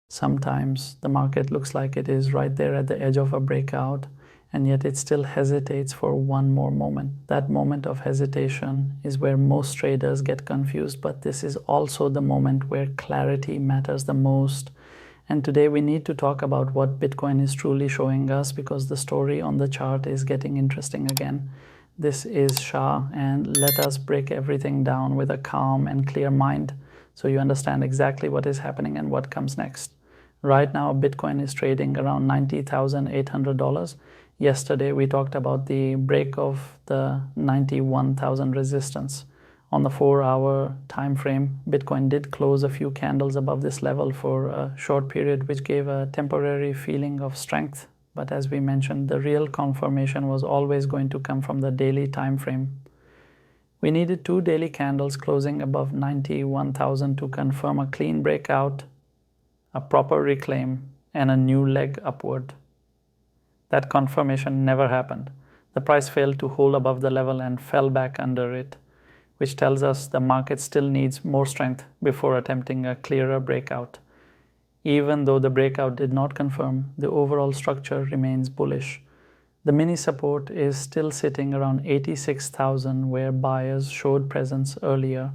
Sometimes the market looks like it is right there at the edge of a breakout, and yet it still hesitates for one more moment. That moment of hesitation is where most traders get confused, but this is also the moment where clarity matters the most. And today we need to talk about what Bitcoin is truly showing us, because the story on the chart is getting interesting again. This is Shah, and let us break everything down with a calm and clear mind so you understand exactly what is happening and what comes next. Right now, Bitcoin is trading around $90,800. Yesterday, we talked about the break of the 91,000 resistance. On the 4-hour time frame, Bitcoin did close a few candles above this level for a short period, which gave a temporary feeling of strength. But as we mentioned, the real confirmation was always going to come from the daily time frame. We needed 2 daily candles closing above 91,000 to confirm a clean breakout, a proper reclaim, and a new leg upward. That confirmation never happened. The price failed to hold above the level and fell back under it, which tells us the market still needs more strength before attempting a clearer breakout. Even though the breakout did not confirm, the overall structure remains bullish. The mini support is still sitting around 86,000, where buyers showed presence earlier.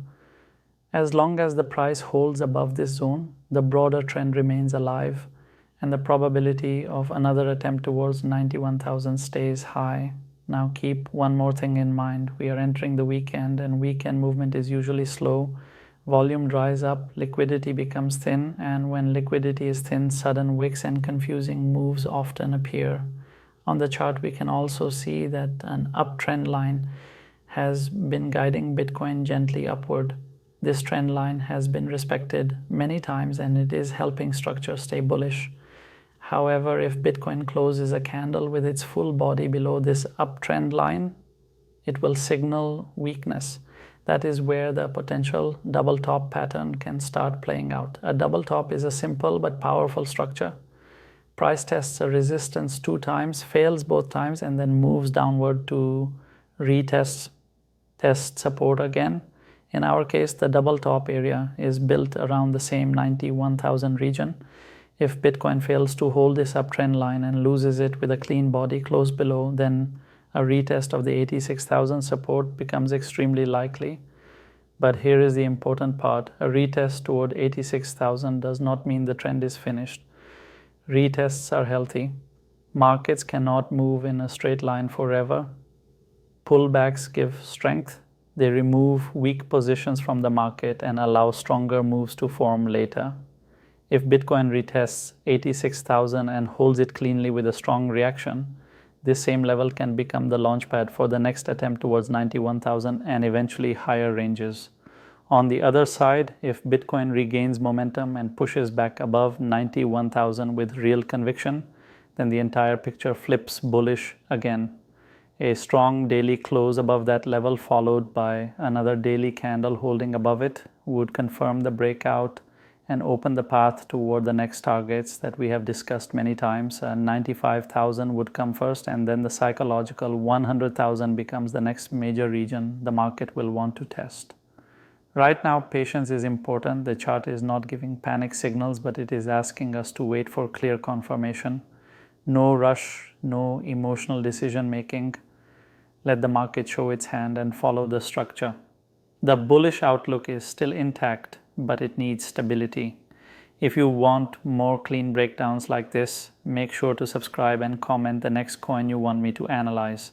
As long as the price holds above this zone, the broader trend remains alive, and the probability of another attempt towards 91,000 stays high. Now keep one more thing in mind. We are entering the weekend, and weekend movement is usually slow. Volume dries up, liquidity becomes thin, and when liquidity is thin, sudden wicks and confusing moves often appear. On the chart, we can also see that an uptrend line has been guiding Bitcoin gently upward. This trend line has been respected many times, and it is helping structure stay bullish. However, if Bitcoin closes a candle with its full body below this uptrend line, it will signal weakness. That is where the potential double top pattern can start playing out. A double top is a simple but powerful structure. Price tests a resistance 2 times, fails both times, and then moves downward to retest support again. In our case, the double top area is built around the same 91,000 region. If Bitcoin fails to hold this uptrend line and loses it with a clean body close below, then a retest of the 86,000 support becomes extremely likely. But here is the important part. A retest toward 86,000 does not mean the trend is finished. Retests are healthy. Markets cannot move in a straight line forever. Pullbacks give strength. They remove weak positions from the market and allow stronger moves to form later. If Bitcoin retests 86,000 and holds it cleanly with a strong reaction, this same level can become the launchpad for the next attempt towards 91,000 and eventually higher ranges. On the other side, if Bitcoin regains momentum and pushes back above 91,000 with real conviction, then the entire picture flips bullish again. A strong daily close above that level, followed by another daily candle holding above it, would confirm the breakout and open the path toward the next targets that we have discussed many times. 95,000 would come first, and then the psychological 100,000 becomes the next major region the market will want to test. Right now, patience is important. The chart is not giving panic signals, but it is asking us to wait for clear confirmation. No rush, no emotional decision making. Let the market show its hand and follow the structure. The bullish outlook is still intact, but it needs stability. If you want more clean breakdowns like this, make sure to subscribe and comment the next coin you want me to analyze.